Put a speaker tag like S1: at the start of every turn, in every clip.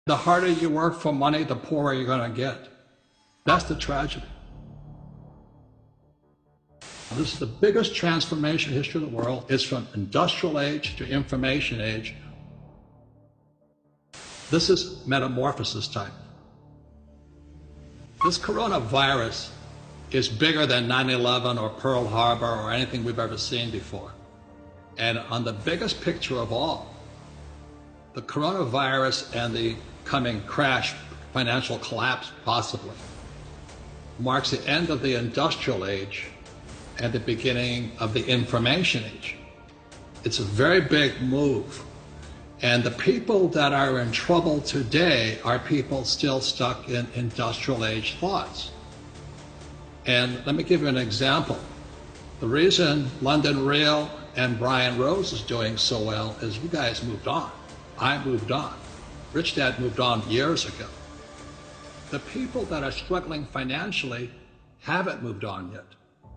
S1: The harder you work for money, the poorer you're going to get. That's the tragedy. This is the biggest transformation in the history of the world. It's from industrial age to information age. This is metamorphosis time. This coronavirus is bigger than 9/11 or Pearl Harbor or anything we've ever seen before. And on the biggest picture of all, the coronavirus and the coming crash, financial collapse possibly, marks the end of the industrial age and the beginning of the information age. It's a very big move. And the people that are in trouble today are people still stuck in industrial age thoughts. And let me give you an example. The reason London Real and Brian Rose is doing so well is you guys moved on. I moved on. Rich Dad moved on years ago. The people that are struggling financially haven't moved on yet.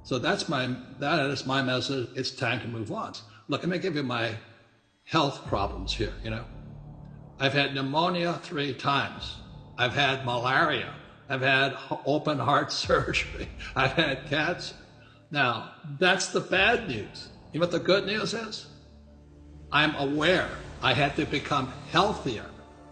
S1: So that is my message. It's time to move on. Look, let me give you my health problems here. I've had pneumonia 3 times. I've had malaria. I've had open heart surgery. I've had cancer. Now, that's the bad news. You know what the good news is? I'm aware I had to become healthier.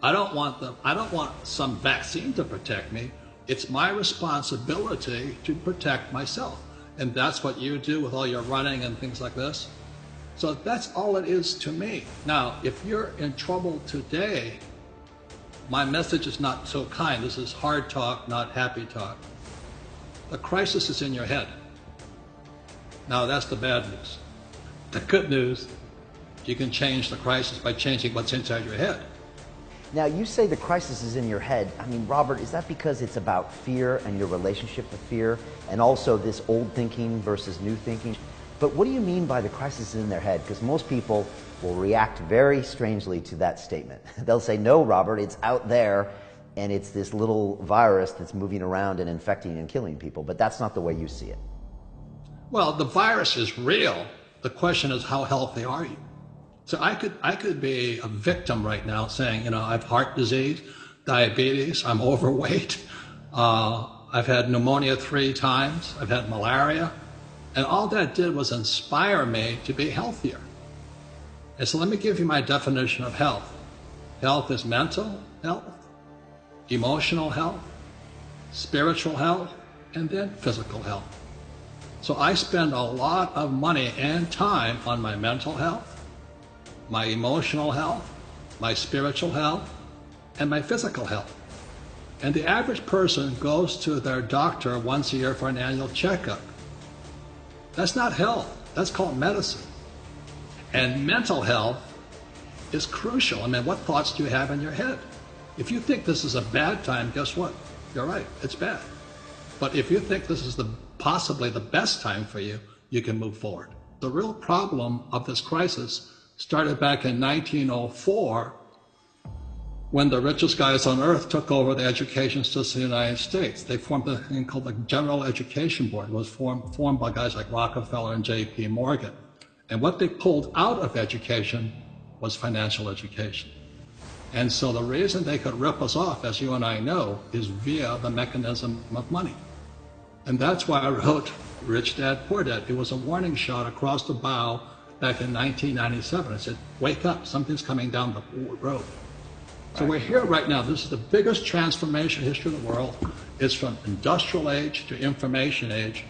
S1: I don't want some vaccine to protect me. It's my responsibility to protect myself. And that's what you do with all your running and things like this. So that's all it is to me. Now, if you're in trouble today, my message is not so kind. This is hard talk, not happy talk. The crisis is in your head. Now, that's the bad news. The good news, you can change the crisis by changing what's inside your head.
S2: Now, you say the crisis is in your head. I mean, Robert, is that because it's about fear and your relationship with fear, and also this old thinking versus new thinking? But what do you mean by the crisis is in their head? Because most people will react very strangely to that statement. They'll say, no, Robert, it's out there, and it's this little virus that's moving around and infecting and killing people. But that's not the way you see it.
S1: Well, the virus is real. The question is, how healthy are you? So I could be a victim right now saying, I have heart disease, diabetes, I'm overweight, I've had pneumonia 3 times, I've had malaria, and all that did was inspire me to be healthier. And so let me give you my definition of health. Health is mental health, emotional health, spiritual health, and then physical health. So I spend a lot of money and time on my mental health, my emotional health, my spiritual health, and my physical health. And the average person goes to their doctor once a year for an annual checkup. That's not health, that's called medicine. And mental health is crucial. I mean, what thoughts do you have in your head? If you think this is a bad time, guess what? You're right, it's bad. But if you think this is possibly the best time for you, you can move forward. The real problem of this crisis started back in 1904 when the richest guys on earth took over the education system in the United States. They formed a thing called the General Education Board. It was formed by guys like Rockefeller and J.P. Morgan. And what they pulled out of education was financial education. And so the reason they could rip us off, as you and I know, is via the mechanism of money. And that's why I wrote Rich Dad, Poor Dad. It was a warning shot across the bow back in 1997. I said, wake up, something's coming down the road. So we're here right now. This is the biggest transformation in the history of the world. It's from industrial age to information age.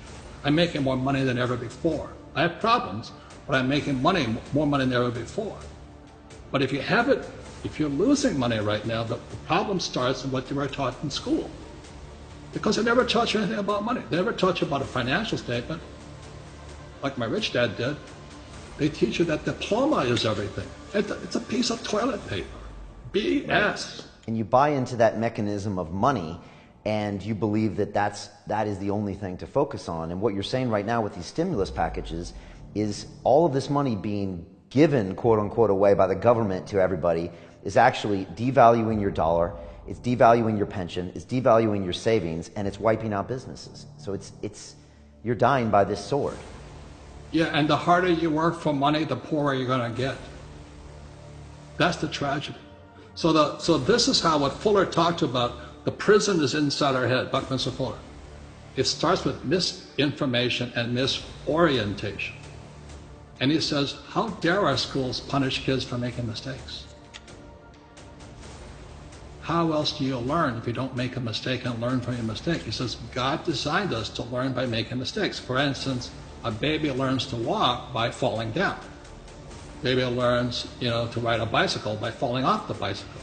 S1: I'm making more money than ever before. I have problems, but I'm making more money than ever before. But if you're losing money right now, the problem starts in what you were taught in school. Because they never taught you anything about money. They never taught you about a financial statement, like my rich dad did. They teach you that diploma is everything. It's a piece of toilet paper. BS.
S2: And you buy into that mechanism of money, and you believe that is the only thing to focus on. And what you're saying right now with these stimulus packages is all of this money being given, quote unquote, away by the government to everybody is actually devaluing your dollar, it's devaluing your pension, it's devaluing your savings, and it's wiping out businesses. So you're dying by this sword.
S1: Yeah, and the harder you work for money, the poorer you're going to get. That's the tragedy. So this is how what Fuller talked about, the prison is inside our head, Buckminster Fuller. It starts with misinformation and misorientation. And he says, how dare our schools punish kids for making mistakes? How else do you learn if you don't make a mistake and learn from your mistake? He says, God designed us to learn by making mistakes. For instance, a baby learns to walk by falling down. Baby learns, to ride a bicycle by falling off the bicycle.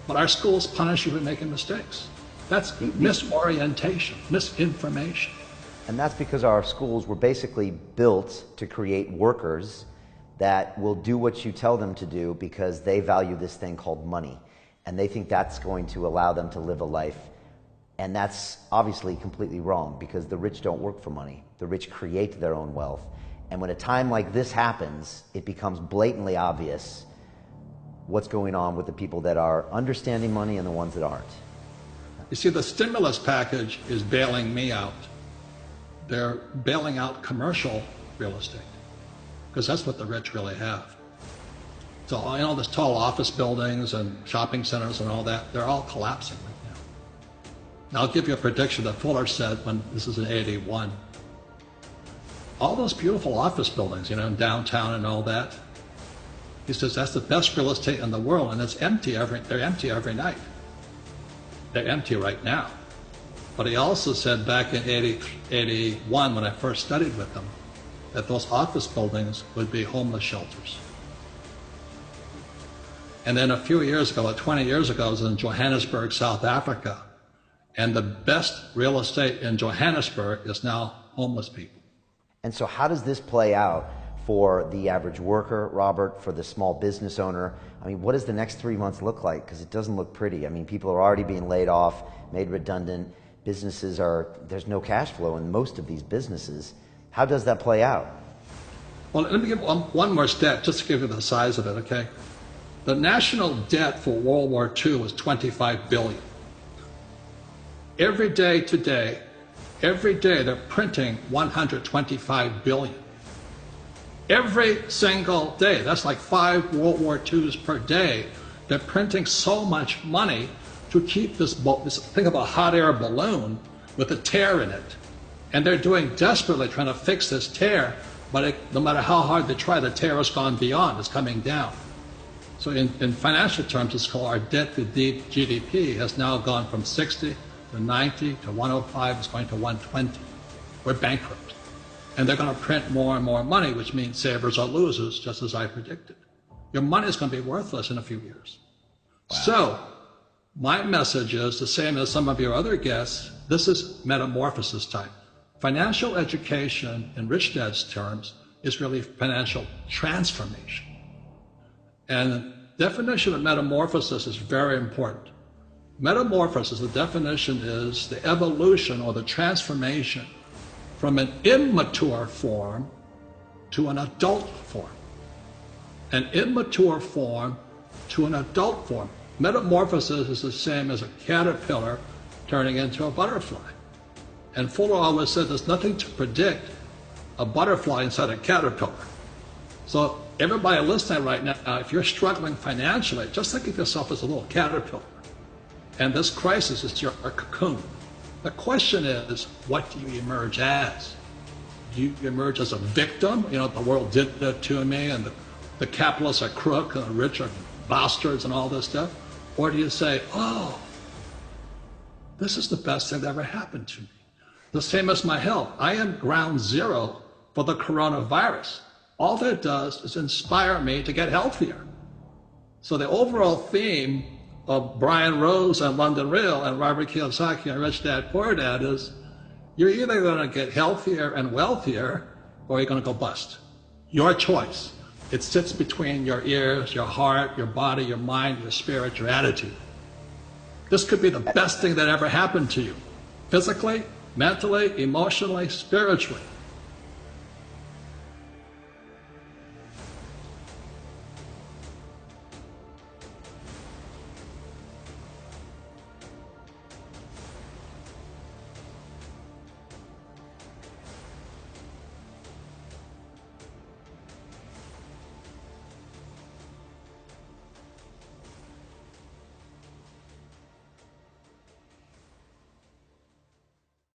S1: But our schools punish you for making mistakes. That's misorientation, misinformation.
S2: And that's because our schools were basically built to create workers that will do what you tell them to do because they value this thing called money. And they think that's going to allow them to live a life. And that's obviously completely wrong because the rich don't work for money. The rich create their own wealth. And when a time like this happens, it becomes blatantly obvious what's going on with the people that are understanding money and the ones that aren't.
S1: You see, the stimulus package is bailing me out. They're bailing out commercial real estate because that's what the rich really have. So, there's tall office buildings and shopping centers and all that, they're all collapsing right now. Now, I'll give you a prediction that Fuller said when this is in 81. All those beautiful office buildings, in downtown and all that, he says that's the best real estate in the world, and they're empty every night. They're empty right now. But he also said back in 81, when I first studied with him, that those office buildings would be homeless shelters. And then a few years ago, 20 years ago, I was in Johannesburg, South Africa, and the best real estate in Johannesburg is now homeless people.
S2: And so how does this play out for the average worker, Robert, for the small business owner? I mean, what does the next 3 months look like? Because it doesn't look pretty. I mean, people are already being laid off, made redundant. There's no cash flow in most of these businesses. How does that play out?
S1: Well, let me give one more stat, just to give you the size of it, okay? The national debt for World War II was $25 billion. Every day today, they're printing $125 billion. Every single day, that's like 5 World War IIs per day. They're printing so much money to keep this think of a hot air balloon with a tear in it. And they're doing desperately trying to fix this tear, but no matter how hard they try, the tear has gone beyond, it's coming down. So in financial terms, it's called our debt to GDP has now gone from 60 to 90 to 105, it's going to 120. We're bankrupt. And they're going to print more and more money, which means savers are losers, just as I predicted. Your money is going to be worthless in a few years. Wow. So my message is the same as some of your other guests. This is metamorphosis time. Financial education, in Rich Dad's terms, is really financial transformation. And the definition of metamorphosis is very important. Metamorphosis, the definition is the evolution or the transformation from an immature form to an adult form. An immature form to an adult form. Metamorphosis is the same as a caterpillar turning into a butterfly. And Fuller always said there's nothing to predict a butterfly inside a caterpillar. So everybody listening right now, if you're struggling financially, just think of yourself as a little caterpillar. And this crisis is your cocoon. The question is, what do you emerge as? Do you emerge as a victim? The world did that to me, and the capitalists are crook, and the rich are bastards, and all this stuff? Or do you say, oh, this is the best thing that ever happened to me? The same as my health. I am ground zero for the coronavirus. All that does is inspire me to get healthier. So the overall theme of Brian Rose and London Real and Robert Kiyosaki and Rich Dad Poor Dad is you're either going to get healthier and wealthier or you're going to go bust. Your choice. It sits between your ears, your heart, your body, your mind, your spirit, your attitude. This could be the best thing that ever happened to you. Physically, mentally, emotionally, spiritually.